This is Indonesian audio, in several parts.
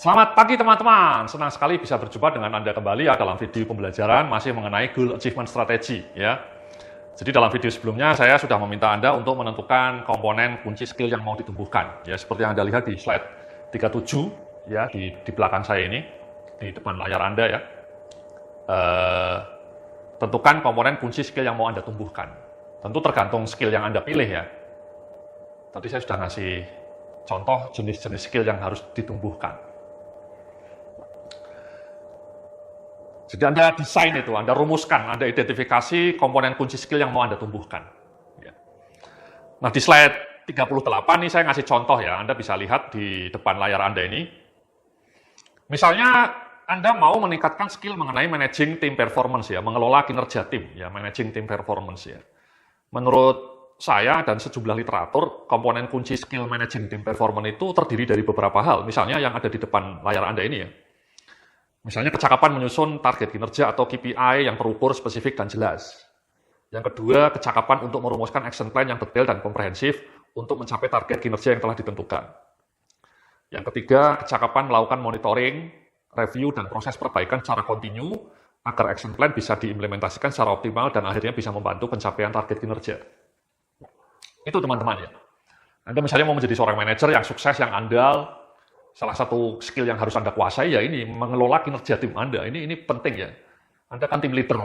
Selamat pagi teman-teman, senang sekali bisa berjumpa dengan Anda kembali ya dalam video pembelajaran masih mengenai Goal Achievement Strategy ya. Jadi dalam video sebelumnya saya sudah meminta Anda untuk menentukan komponen kunci skill yang mau ditumbuhkan ya, seperti yang Anda lihat di slide 37 ya di belakang saya ini, di depan layar Anda ya. Tentukan komponen kunci skill yang mau Anda tumbuhkan. Tentu tergantung skill yang Anda pilih ya. Tadi saya sudah ngasih contoh jenis-jenis skill yang harus ditumbuhkan. Jadi Anda desain itu, Anda rumuskan, Anda identifikasi komponen kunci skill yang mau Anda tumbuhkan. Nah di slide 38 nih saya ngasih contoh ya, Anda bisa lihat di depan layar Anda ini. Misalnya Anda mau meningkatkan skill mengenai managing team performance ya, mengelola kinerja tim ya, managing team performance ya. Menurut saya dan sejumlah literatur, komponen kunci skill managing team performance itu terdiri dari beberapa hal. Misalnya yang ada di depan layar Anda ini ya. Misalnya kecakapan menyusun target kinerja atau KPI yang terukur, spesifik, dan jelas. Yang kedua, kecakapan untuk merumuskan action plan yang detail dan komprehensif untuk mencapai target kinerja yang telah ditentukan. Yang ketiga, kecakapan melakukan monitoring, review, dan proses perbaikan secara kontinu agar action plan bisa diimplementasikan secara optimal dan akhirnya bisa membantu pencapaian target kinerja. Itu teman-teman ya. Anda misalnya mau menjadi seorang manajer yang sukses, yang andal, salah satu skill yang harus Anda kuasai ya ini, mengelola kinerja tim Anda. Ini penting ya. Anda kan tim leader.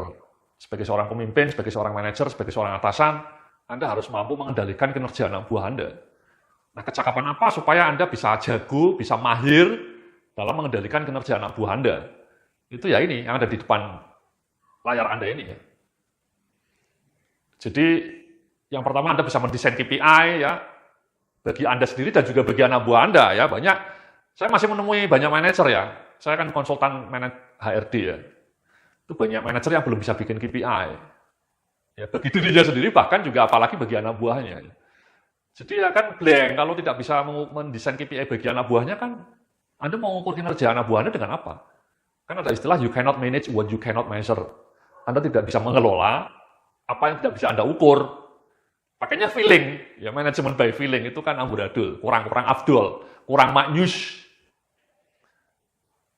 Sebagai seorang pemimpin, sebagai seorang manajer, sebagai seorang atasan, Anda harus mampu mengendalikan kinerja anak buah Anda. Nah, kecakapan apa supaya Anda bisa jago, bisa mahir dalam mengendalikan kinerja anak buah Anda? Itu ya ini, yang ada di depan layar Anda ini ya. Jadi, yang pertama Anda bisa mendesain KPI ya, bagi Anda sendiri dan juga bagi anak buah Anda ya. Saya masih menemui banyak manajer ya, saya kan konsultan HRD ya, itu banyak manajer yang belum bisa bikin KPI. Ya, bagi dirinya sendiri, bahkan juga apalagi bagi anak buahnya. Jadi ya kan blank, kalau tidak bisa mendesain KPI bagi anak buahnya kan, Anda mau mengukur kinerja anak buah Anda dengan apa? Kan ada istilah, you cannot manage what you cannot measure. Anda tidak bisa mengelola apa yang tidak bisa Anda ukur. Pakainya feeling, ya manajemen by feeling itu kan amburadul, kurang afdol, kurang maknyus.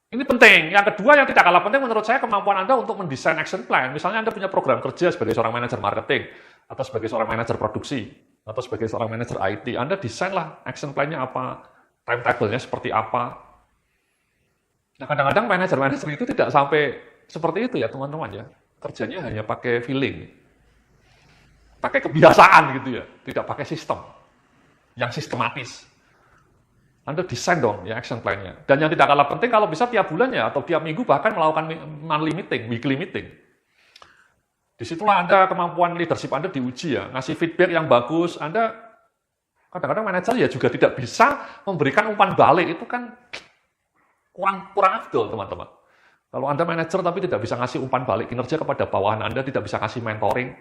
Ini penting. Yang kedua yang tidak kalah penting menurut saya kemampuan Anda untuk mendesain action plan. Misalnya Anda punya program kerja sebagai seorang manajer marketing, atau sebagai seorang manajer produksi, atau sebagai seorang manajer IT. Anda desainlah action plan-nya apa, timetable-nya seperti apa. Nah kadang-kadang manajer-manajer itu tidak sampai seperti itu ya teman-teman ya. Kerjanya hanya pakai feeling. Pakai kebiasaan gitu ya. Tidak pakai sistem yang sistematis. Anda desain dong ya action plan-nya. Dan yang tidak kalah penting kalau bisa tiap bulan ya atau tiap minggu bahkan melakukan monthly meeting, weekly meeting. Disitulah Anda kemampuan leadership Anda diuji ya, ngasih feedback yang bagus. Anda kadang-kadang manajer ya juga tidak bisa memberikan umpan balik, itu kan kurang afdol teman-teman. Kalau Anda manajer tapi tidak bisa ngasih umpan balik kinerja kepada bawahan Anda, tidak bisa kasih mentoring,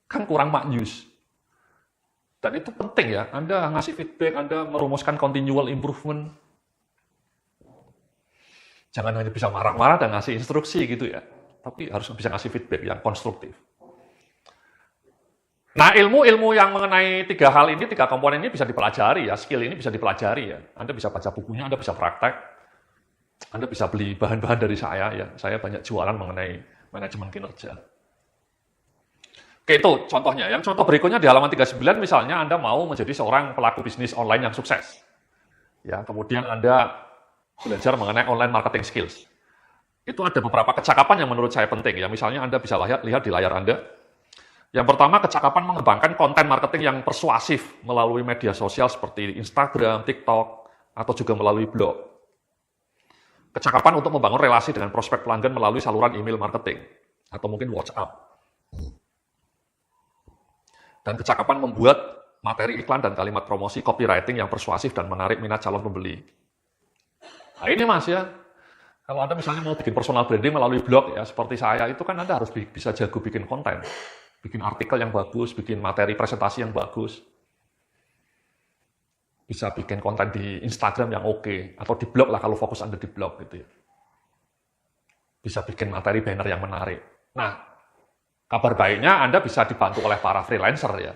kan kurang maknyus. Dan itu penting ya, Anda ngasih feedback, Anda merumuskan continual improvement. Jangan hanya bisa marah-marah dan ngasih instruksi gitu ya, tapi harus bisa ngasih feedback yang konstruktif. Nah, ilmu yang mengenai tiga hal ini, tiga komponen ini bisa dipelajari ya, skill ini bisa dipelajari ya. Anda bisa baca bukunya, Anda bisa praktek, Anda bisa beli bahan-bahan dari saya ya. Saya banyak jualan mengenai manajemen kinerja. Oke, itu contohnya. Yang contoh berikutnya di halaman 39, misalnya Anda mau menjadi seorang pelaku bisnis online yang sukses. Ya, kemudian Anda belajar mengenai online marketing skills. Itu ada beberapa kecakapan yang menurut saya penting. Ya, misalnya Anda bisa lihat di layar Anda. Yang pertama, kecakapan mengembangkan konten marketing yang persuasif melalui media sosial seperti Instagram, TikTok, atau juga melalui blog. Kecakapan untuk membangun relasi dengan prospek pelanggan melalui saluran email marketing, atau mungkin WhatsApp. Dan kecakapan membuat materi iklan dan kalimat promosi copywriting yang persuasif dan menarik minat calon pembeli. Nah ini mas ya, kalau Anda misalnya mau bikin personal branding melalui blog ya, seperti saya, itu kan Anda harus bisa jago bikin konten. Bikin artikel yang bagus, bikin materi presentasi yang bagus. Bisa bikin konten di Instagram yang oke, atau di blog lah kalau fokus Anda di blog gitu ya. Bisa bikin materi banner yang menarik. Nah, kabar baiknya Anda bisa dibantu oleh para freelancer ya.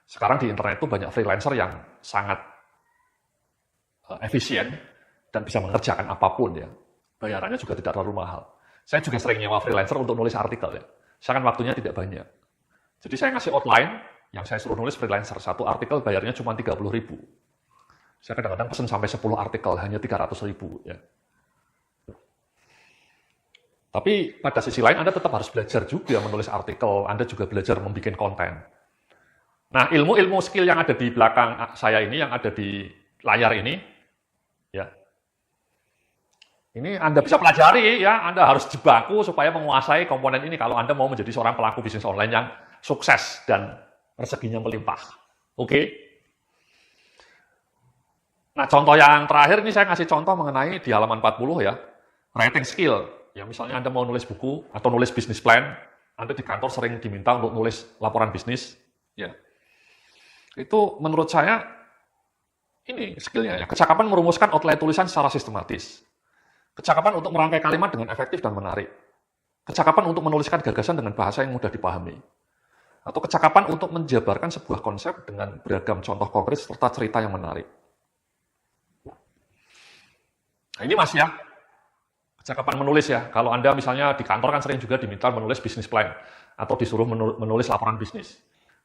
Sekarang di internet itu banyak freelancer yang sangat efisien dan bisa mengerjakan apapun ya. Bayarannya juga tidak terlalu mahal. Saya juga sering nyewa freelancer untuk nulis artikel ya. Saya kan waktunya tidak banyak. Jadi saya ngasih outline, yang saya suruh nulis freelancer. Satu artikel bayarnya cuma 30.000. Saya kadang-kadang pesen sampai 10 artikel, hanya 300.000 ya. Tapi pada sisi lain Anda tetap harus belajar juga menulis artikel, Anda juga belajar membuat konten. Nah, ilmu-ilmu skill yang ada di belakang saya ini, yang ada di layar ini, ya, ini Anda bisa pelajari ya, Anda harus jibaku supaya menguasai komponen ini kalau Anda mau menjadi seorang pelaku bisnis online yang sukses dan rezekinya melimpah. Oke? Nah, contoh yang terakhir ini saya ngasih contoh mengenai di halaman 40 ya, writing skill. Ya, misalnya Anda mau nulis buku atau nulis bisnis plan, Anda di kantor sering diminta untuk nulis laporan bisnis, ya. Itu menurut saya ini skillnya ya, kecakapan merumuskan outline tulisan secara sistematis. Kecakapan untuk merangkai kalimat dengan efektif dan menarik. Kecakapan untuk menuliskan gagasan dengan bahasa yang mudah dipahami. Atau kecakapan untuk menjabarkan sebuah konsep dengan beragam contoh konkret serta cerita yang menarik. Nah, ini Mas ya, kecakapan menulis ya. Kalau Anda misalnya di kantor kan sering juga diminta menulis bisnis plan atau disuruh menulis laporan bisnis.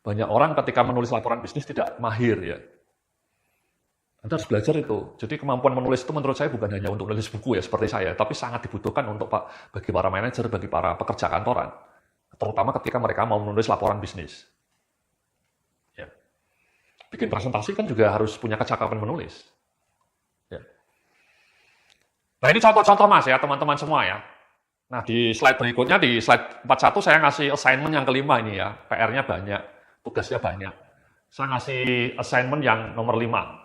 Banyak orang ketika menulis laporan bisnis tidak mahir ya. Anda harus belajar itu. Jadi kemampuan menulis itu menurut saya bukan hanya untuk menulis buku ya seperti saya, tapi sangat dibutuhkan untuk bagi para manajer, bagi para pekerja kantoran. Terutama ketika mereka mau menulis laporan bisnis. Ya. Bikin presentasi kan juga harus punya kecakapan menulis. Ya. Nah, ini contoh-contoh Mas ya, teman-teman semua ya. Nah, di slide berikutnya, di slide 41 saya ngasih assignment yang kelima ini ya. PR-nya banyak, tugasnya banyak. Saya ngasih assignment yang nomor 5.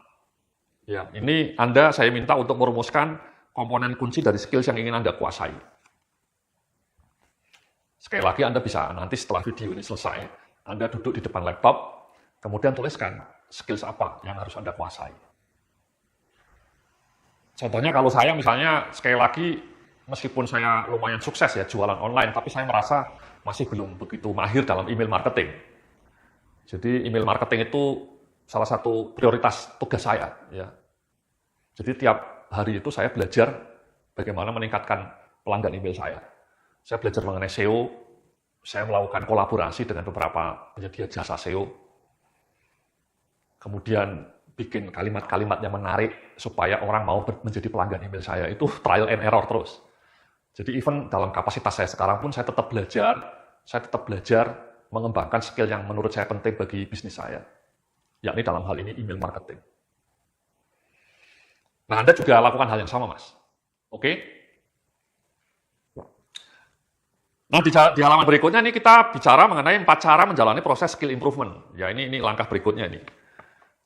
Ya, ini saya minta untuk merumuskan komponen kunci dari skills yang ingin Anda kuasai. Sekali lagi Anda bisa nanti setelah video ini selesai, Anda duduk di depan laptop, kemudian tuliskan skills apa yang harus Anda kuasai. Contohnya kalau saya misalnya, sekali lagi, meskipun saya lumayan sukses ya jualan online, tapi saya merasa masih belum begitu mahir dalam email marketing. Jadi email marketing itu salah satu prioritas tugas saya. Ya. Jadi tiap hari itu saya belajar bagaimana meningkatkan pelanggan email saya. Saya belajar mengenai SEO, saya melakukan kolaborasi dengan beberapa penyedia jasa SEO. Kemudian bikin kalimat-kalimat yang menarik supaya orang mau menjadi pelanggan email saya. Itu trial and error terus. Jadi even dalam kapasitas saya sekarang pun saya tetap belajar mengembangkan skill yang menurut saya penting bagi bisnis saya. Yakni dalam hal ini email marketing. Nah, Anda juga lakukan hal yang sama, Mas. Oke? Nah, di halaman berikutnya ini kita bicara mengenai 4 cara menjalani proses skill improvement. Ya, ini langkah berikutnya ini.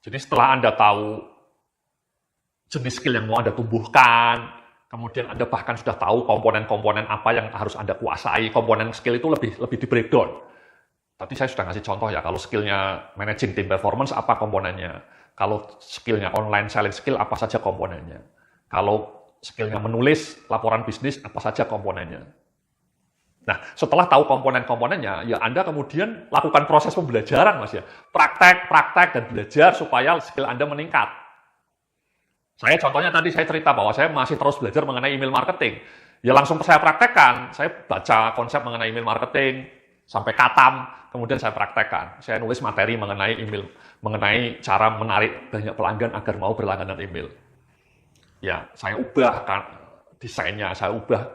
Jadi setelah Anda tahu jenis skill yang mau Anda tumbuhkan, kemudian Anda bahkan sudah tahu komponen-komponen apa yang harus Anda kuasai, komponen skill itu lebih di breakdown. Tadi saya sudah ngasih contoh ya, kalau skillnya managing team performance, apa komponennya? Kalau skillnya online selling skill, apa saja komponennya? Kalau skillnya menulis laporan bisnis, apa saja komponennya? Nah, setelah tahu komponen-komponennya, ya Anda kemudian lakukan proses pembelajaran, Mas ya. Praktek, dan belajar supaya skill Anda meningkat. Saya contohnya tadi saya cerita bahwa saya masih terus belajar mengenai email marketing. Ya langsung saya praktekkan, saya baca konsep mengenai email marketing, sampai katam, kemudian saya praktekkan. Saya nulis materi mengenai email, mengenai cara menarik banyak pelanggan agar mau berlangganan email. Ya, saya ubah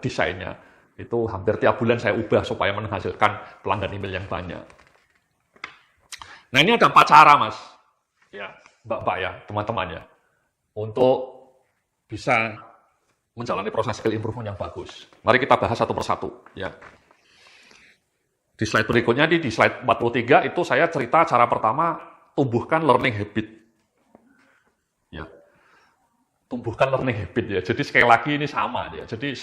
desainnya. Itu hampir tiap bulan saya ubah supaya menghasilkan pelanggan email yang banyak. Nah, ini ada 4 cara, Mas. Ya, Mbak ya, teman-teman ya. Untuk bisa menjalani proses skill improvement yang bagus. Mari kita bahas satu persatu. Ya. Di slide berikutnya, di slide 43, itu saya cerita cara pertama, tumbuhkan learning habit. Ya. Tumbuhkan learning habit ya. Jadi sekali lagi ini sama ya. Jadi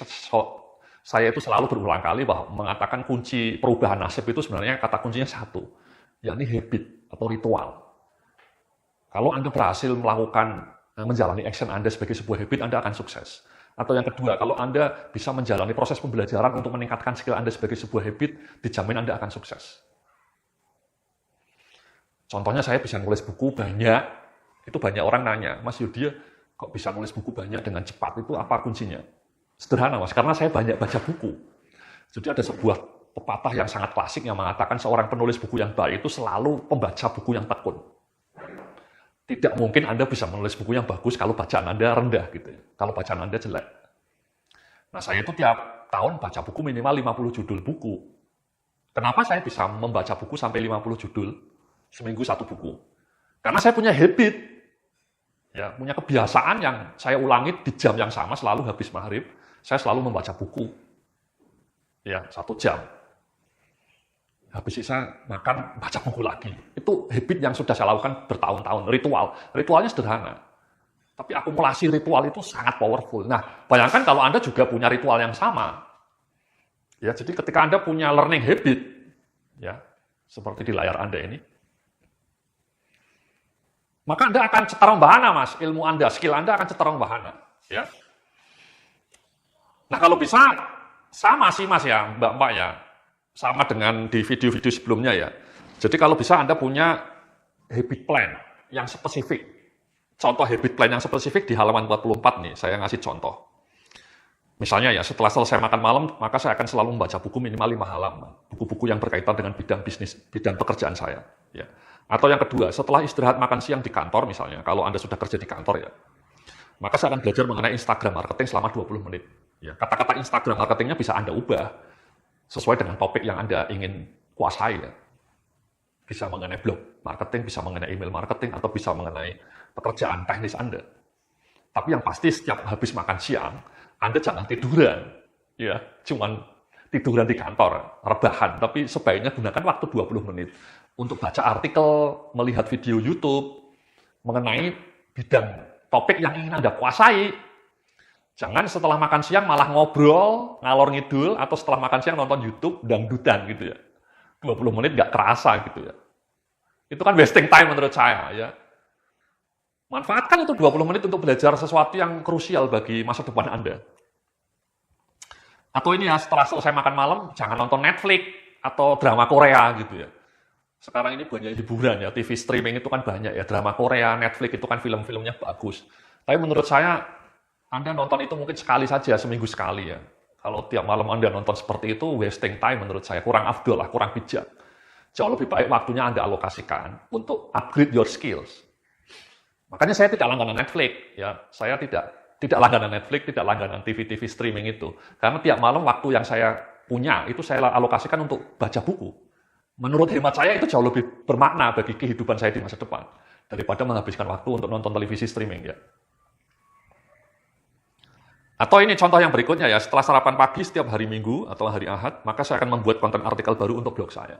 saya itu selalu berulang kali bahwa mengatakan kunci perubahan nasib itu sebenarnya kata kuncinya satu, yakni habit atau ritual. Kalau Anda berhasil menjalani action Anda sebagai sebuah habit, Anda akan sukses. Atau yang kedua, kalau Anda bisa menjalani proses pembelajaran untuk meningkatkan skill Anda sebagai sebuah habit, dijamin Anda akan sukses. Contohnya saya bisa nulis buku banyak, itu banyak orang nanya, Mas Yudhya, kok bisa nulis buku banyak dengan cepat, itu apa kuncinya? Sederhana Mas, karena saya banyak baca buku. Jadi ada sebuah pepatah yang sangat klasik yang mengatakan seorang penulis buku yang baik itu selalu pembaca buku yang tekun. Tidak mungkin Anda bisa menulis buku yang bagus kalau bacaan Anda rendah gitu ya. Kalau bacaan Anda jelek. Nah, saya itu tiap tahun baca buku minimal 50 judul buku. Kenapa saya bisa membaca buku sampai 50 judul? Seminggu satu buku. Karena saya punya habit. Ya, punya kebiasaan yang saya ulangi di jam yang sama selalu habis maghrib. Saya selalu membaca buku. Ya, 1 jam. Habis sisa makan, baca buku lagi. Itu habit yang sudah saya lakukan bertahun-tahun. Ritualnya sederhana. Tapi akumulasi ritual itu sangat powerful. Nah, bayangkan kalau Anda juga punya ritual yang sama. Ya, jadi ketika Anda punya learning habit, ya, seperti di layar Anda ini, maka Anda akan cetarong bahana, Mas. Ilmu Anda, skill Anda akan cetarong bahana. Ya. Nah, kalau bisa, sama sih, Mas, ya, Mbak-mbak ya. Sama dengan di video-video sebelumnya ya. Jadi kalau bisa Anda punya habit plan yang spesifik. Contoh habit plan yang spesifik di halaman 44 nih, saya ngasih contoh. Misalnya ya, setelah selesai makan malam, maka saya akan selalu membaca buku minimal 5 halaman. Buku-buku yang berkaitan dengan bidang bisnis, bidang pekerjaan saya. Ya. Atau yang kedua, setelah istirahat makan siang di kantor misalnya, kalau Anda sudah kerja di kantor ya, maka saya akan belajar mengenai Instagram marketing selama 20 menit. Ya. Kata-kata Instagram marketingnya bisa Anda ubah sesuai dengan topik yang Anda ingin kuasai ya. Bisa mengenai blog marketing, bisa mengenai email marketing, atau bisa mengenai pekerjaan teknis Anda. Tapi yang pasti setiap habis makan siang, Anda jangan tiduran. Ya, cuman tiduran di kantor, rebahan. Tapi sebaiknya gunakan waktu 20 menit untuk baca artikel, melihat video YouTube, mengenai bidang topik yang ingin Anda kuasai. Jangan setelah makan siang malah ngobrol, ngalor ngidul, atau setelah makan siang nonton YouTube, dangdutan gitu ya. 20 menit nggak kerasa gitu ya. Itu kan wasting time menurut saya ya. Manfaatkan itu 20 menit untuk belajar sesuatu yang krusial bagi masa depan Anda. Atau ini ya, setelah selesai makan malam, jangan nonton Netflix atau drama Korea gitu ya. Sekarang ini banyak hiburan ya, TV streaming itu kan banyak ya, drama Korea, Netflix itu kan film-filmnya bagus. Tapi menurut saya, Anda nonton itu mungkin sekali saja, seminggu sekali ya. Kalau tiap malam Anda nonton seperti itu, wasting time menurut saya, kurang afdol lah, kurang bijak. Jauh lebih baik waktunya Anda alokasikan untuk upgrade your skills. Makanya saya tidak langganan Netflix, ya. Saya tidak langganan Netflix, tidak langganan TV-TV streaming itu. Karena tiap malam waktu yang saya punya, itu saya alokasikan untuk baca buku. Menurut hemat saya itu jauh lebih bermakna bagi kehidupan saya di masa depan. Daripada menghabiskan waktu untuk nonton televisi streaming ya. Atau ini contoh yang berikutnya ya, setelah sarapan pagi setiap hari Minggu atau hari Ahad, maka saya akan membuat konten artikel baru untuk blog saya.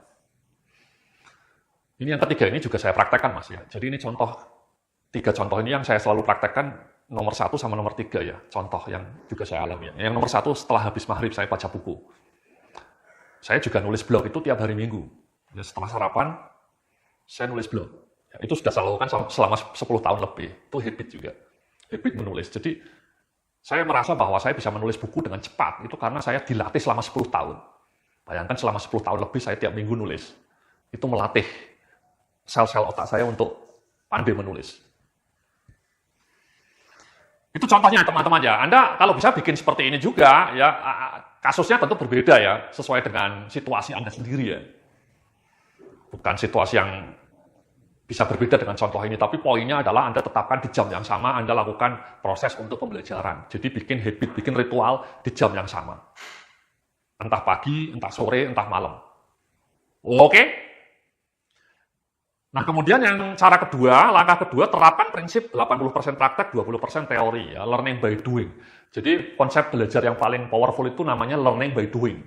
Ini yang ketiga, ini juga saya praktekkan Mas ya. Jadi ini contoh, 3 contoh ini yang saya selalu praktekkan, nomor 1 sama nomor 3 ya, contoh yang juga saya alami ya. Yang nomor 1, setelah habis maghrib saya baca buku. Saya juga nulis blog itu tiap hari Minggu. Ya, setelah sarapan, saya nulis blog. Ya, itu sudah saya lakukan selama 10 tahun lebih. Itu habit juga. Habit menulis. Jadi, saya merasa bahwa saya bisa menulis buku dengan cepat. Itu karena saya dilatih selama 10 tahun. Bayangkan selama 10 tahun lebih saya tiap minggu nulis. Itu melatih sel-sel otak saya untuk pandai menulis. Itu contohnya teman-teman ya. Anda kalau bisa bikin seperti ini juga, ya kasusnya tentu berbeda ya, sesuai dengan situasi Anda sendiri ya. Bukan situasi yang bisa berbeda dengan contoh ini, tapi poinnya adalah Anda tetapkan di jam yang sama, Anda lakukan proses untuk pembelajaran. Jadi bikin habit, bikin ritual di jam yang sama. Entah pagi, entah sore, entah malam. Oke? Nah, kemudian yang cara kedua, langkah kedua, terapkan prinsip 80% praktek, 20% teori, ya, learning by doing. Jadi konsep belajar yang paling powerful itu namanya learning by doing.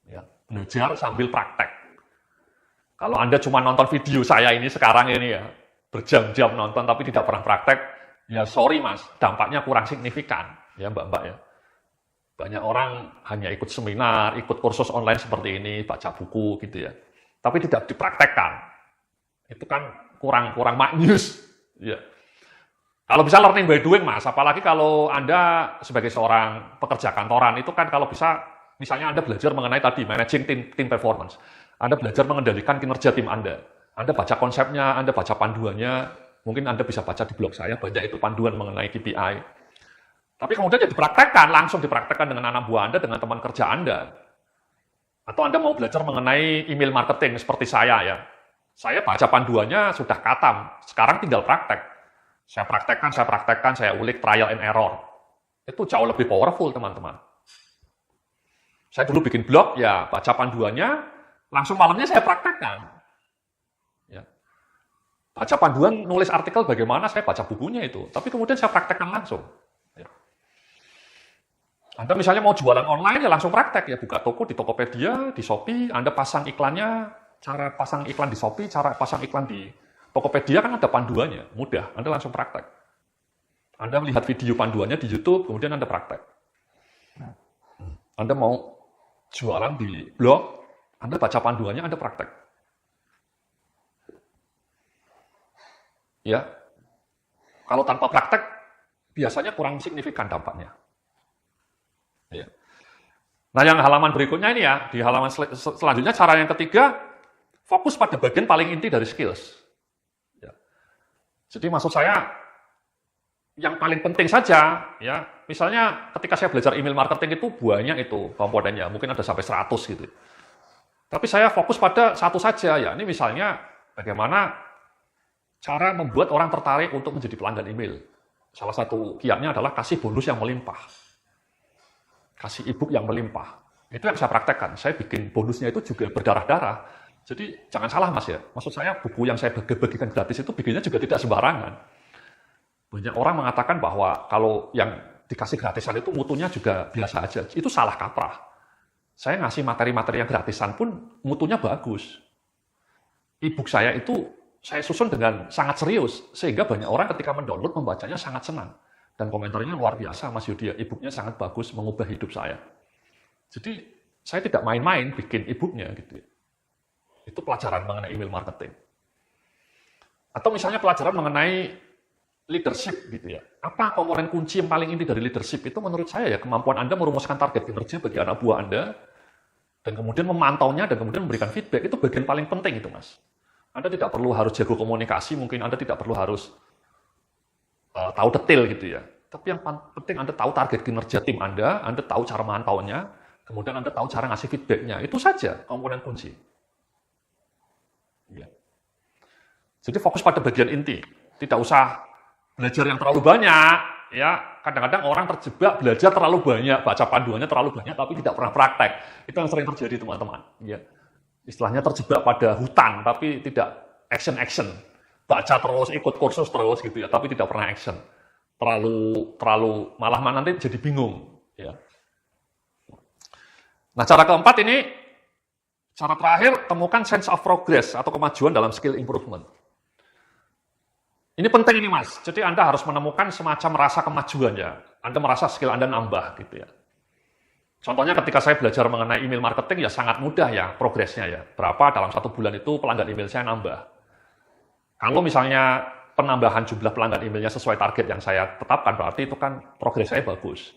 Ya, belajar sambil praktek. Kalau Anda cuma nonton video saya ini sekarang ini ya, berjam-jam nonton tapi tidak pernah praktek, ya sorry Mas, dampaknya kurang signifikan, ya Mbak-mbak ya. Banyak orang hanya ikut seminar, ikut kursus online seperti ini, baca buku gitu ya. Tapi tidak dipraktekkan. Itu kan kurang maknyus. Ya. Kalau bisa learning by doing Mas, apalagi kalau Anda sebagai seorang pekerja kantoran, itu kan kalau bisa, misalnya Anda belajar mengenai tadi, managing team performance. Anda belajar mengendalikan kinerja tim Anda. Anda baca konsepnya, Anda baca panduannya, Mungkin Anda bisa baca di blog saya, banyak itu panduan mengenai KPI. Tapi kemudian ya dipraktekkan, langsung dipraktekkan dengan anak buah Anda, dengan teman kerja Anda. Atau Anda mau belajar mengenai email marketing seperti saya ya. Saya baca panduannya sudah katam, sekarang tinggal praktek. Saya praktekkan, saya ulik trial and error. Itu jauh lebih powerful, teman-teman. Saya dulu bikin blog, ya baca panduannya, langsung malamnya saya praktekkan. Ya. Baca panduan, nulis artikel bagaimana, saya baca bukunya itu. Tapi kemudian saya praktekkan langsung. Ya. Anda misalnya mau jualan online, ya langsung praktek. Ya buka toko di Tokopedia, di Shopee, Anda pasang iklannya, cara pasang iklan di Shopee, cara pasang iklan di Tokopedia kan ada panduannya, mudah. Anda langsung praktek. Anda melihat video panduannya di YouTube, kemudian Anda praktek. Anda mau jualan di blog, Anda baca panduannya, Anda praktek. Ya, kalau tanpa praktek, biasanya kurang signifikan dampaknya. Ya. Nah, yang halaman berikutnya ini ya, di halaman selanjutnya, cara yang ketiga, fokus pada bagian paling inti dari skills. Ya. Jadi maksud saya, yang paling penting saja, ya, misalnya ketika saya belajar email marketing itu banyak itu komponennya, mungkin ada sampai 100 gitu. Tapi saya fokus pada satu saja, ya, ini misalnya bagaimana cara membuat orang tertarik untuk menjadi pelanggan email. Salah satu kiatnya adalah kasih bonus yang melimpah. Kasih ebook yang melimpah. Itu yang saya praktekkan, saya bikin bonusnya itu juga berdarah-darah. Jadi jangan salah mas ya, maksud saya buku yang saya bagikan gratis itu bikinnya juga tidak sembarangan. Banyak orang mengatakan bahwa kalau yang dikasih gratisan itu mutunya juga biasa aja. Itu salah kaprah. Saya ngasih materi-materi yang gratisan pun mutunya bagus. E-book saya itu saya susun dengan sangat serius. Sehingga banyak orang ketika mendownload membacanya sangat senang. Dan komentarnya luar biasa, Mas Yudi. E-booknya sangat bagus, mengubah hidup saya. Jadi saya tidak main-main bikin e-booknya gitu. Itu pelajaran mengenai email marketing. Atau misalnya pelajaran mengenai leadership gitu ya. Apa komponen kunci yang paling inti dari leadership itu menurut saya ya kemampuan Anda merumuskan target kinerja bagi anak buah Anda dan kemudian memantaunya dan kemudian memberikan feedback itu bagian paling penting itu mas. Anda tidak perlu harus jago komunikasi, mungkin Anda tidak perlu harus tahu detail gitu ya. Tapi yang penting Anda tahu target kinerja tim Anda tahu cara memantaunya, kemudian Anda tahu cara ngasih feedbacknya. Itu saja komponen kunci. Ya. Jadi fokus pada bagian inti, tidak usah belajar yang terlalu banyak, ya kadang-kadang orang terjebak belajar terlalu banyak, baca panduannya terlalu banyak, tapi tidak pernah praktek. Itu yang sering terjadi teman-teman. Ya. Istilahnya terjebak pada hutan, tapi tidak action. Baca terus, ikut kursus terus gitu ya, tapi tidak pernah action. Terlalu malah nanti jadi bingung. Ya. Nah cara keempat ini, cara terakhir temukan sense of progress atau kemajuan dalam skill improvement. Ini penting ini mas, jadi Anda harus menemukan semacam rasa kemajuan ya. Anda merasa skill Anda nambah gitu ya. Contohnya ketika saya belajar mengenai email marketing ya sangat mudah ya progresnya ya. Berapa dalam 1 bulan itu pelanggan email saya nambah. Kalau misalnya penambahan jumlah pelanggan emailnya sesuai target yang saya tetapkan, berarti itu kan progres saya bagus.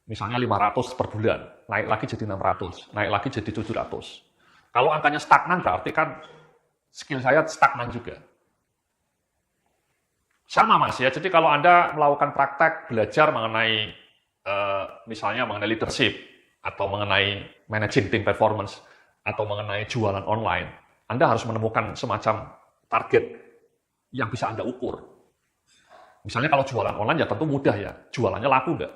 Misalnya 500 per bulan, naik lagi jadi 600, naik lagi jadi 700. Kalau angkanya stagnan berarti kan skill saya stagnan juga. Sama mas ya, jadi kalau Anda melakukan praktek belajar mengenai misalnya mengenai leadership atau mengenai managing team performance atau mengenai jualan online, Anda harus menemukan semacam target yang bisa Anda ukur. Misalnya kalau jualan online ya tentu mudah ya, jualannya laku enggak.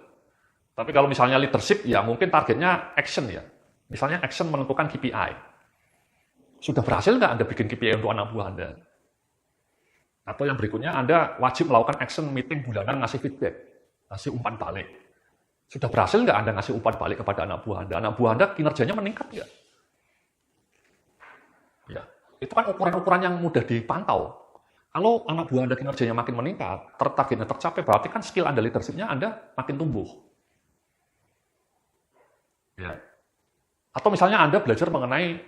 Tapi kalau misalnya leadership ya mungkin targetnya action ya. Misalnya action menentukan KPI. Sudah berhasil nggak Anda bikin KPI untuk anak buah Anda? Atau yang berikutnya, Anda wajib melakukan action meeting bulanan ngasih feedback, ngasih umpan balik. Sudah berhasil nggak Anda ngasih umpan balik kepada anak buah Anda? Anak buah Anda kinerjanya meningkat nggak? Ya, itu kan ukuran-ukuran yang mudah dipantau. Kalau anak buah Anda kinerjanya makin meningkat, targetnya tercapai, berarti kan skill Anda leadership-nya Anda makin tumbuh. Ya. Atau misalnya Anda belajar mengenai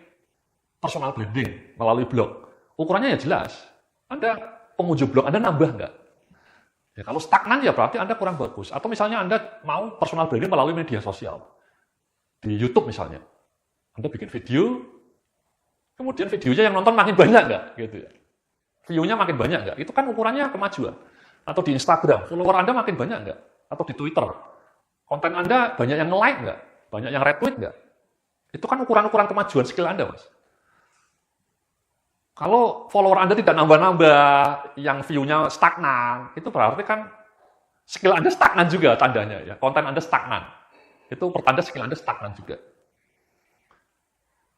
personal branding melalui blog. Ukurannya ya jelas. Anda pengunjung blog Anda nambah nggak? Ya, kalau stagnan ya berarti Anda kurang bagus. Atau misalnya Anda mau personal branding melalui media sosial. Di YouTube misalnya. Anda bikin video, kemudian videonya yang nonton makin banyak nggak? Gitu ya. view-nya makin banyak nggak? Itu kan ukurannya kemajuan. Atau di Instagram, follower Anda makin banyak nggak? Atau di Twitter, konten Anda banyak yang nge-like nggak? Banyak yang retweet nggak? Itu kan ukuran-ukuran kemajuan skill Anda, Mas. Kalau follower Anda tidak nambah-nambah, yang view-nya stagnan, itu berarti kan skill Anda stagnan juga tandanya, ya. Konten Anda stagnan. Itu pertanda skill Anda stagnan juga.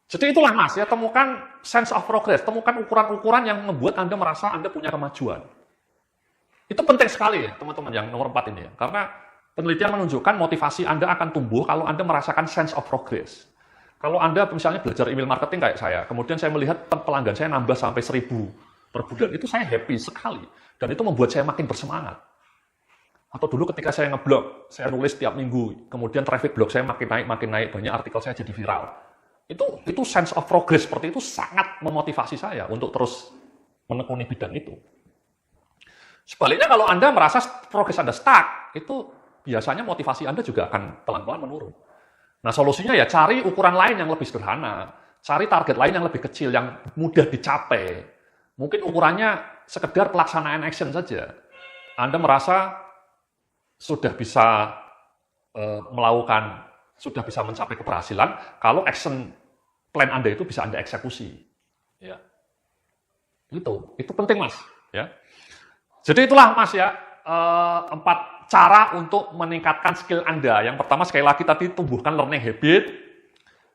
Jadi itulah Mas, ya, temukan sense of progress, temukan ukuran-ukuran yang membuat Anda merasa Anda punya kemajuan. Itu penting sekali ya, teman-teman, yang nomor 4 ini ya. Karena penelitian menunjukkan motivasi Anda akan tumbuh kalau Anda merasakan sense of progress. Kalau Anda misalnya belajar email marketing kayak saya, kemudian saya melihat pelanggan saya nambah sampai 1.000 per bulan, itu saya happy sekali. Dan itu membuat saya makin bersemangat. Atau dulu ketika saya ngeblog, saya nulis tiap minggu, kemudian traffic blog saya makin naik, banyak artikel saya jadi viral. Itu sense of progress seperti itu sangat memotivasi saya untuk terus menekuni bidang itu. Sebaliknya kalau Anda merasa progres Anda stuck, itu biasanya motivasi Anda juga akan pelan-pelan menurun. Nah, solusinya ya cari ukuran lain yang lebih sederhana, cari target lain yang lebih kecil, yang mudah dicapai. Mungkin ukurannya sekedar pelaksanaan action saja. Anda merasa sudah bisa sudah bisa mencapai keberhasilan kalau action plan Anda itu bisa Anda eksekusi. Ya. Itu penting, Mas. Ya. Jadi itulah, Mas, ya, 4 cara untuk meningkatkan skill Anda. Yang pertama, sekali lagi tadi, tumbuhkan learning habit.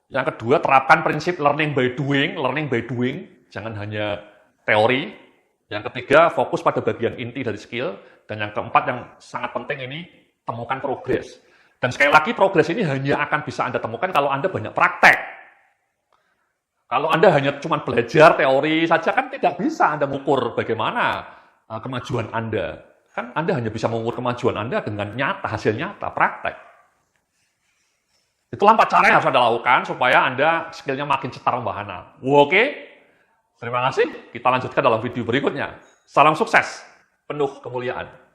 Yang kedua, terapkan prinsip learning by doing, jangan hanya teori. Yang ketiga, fokus pada bagian inti dari skill. Dan yang keempat, yang sangat penting ini, temukan progress. Dan sekali lagi, progres ini hanya akan bisa Anda temukan kalau Anda banyak praktek. Kalau Anda hanya cuma belajar teori saja, kan tidak bisa Anda mengukur bagaimana kemajuan Anda. Kan Anda hanya bisa mengukur kemajuan Anda dengan nyata, hasil nyata, praktek. Itulah 4 cara yang harus Anda lakukan supaya Anda skillnya makin cetar membahana. Oke? Terima kasih. Kita lanjutkan dalam video berikutnya. Salam sukses, penuh kemuliaan.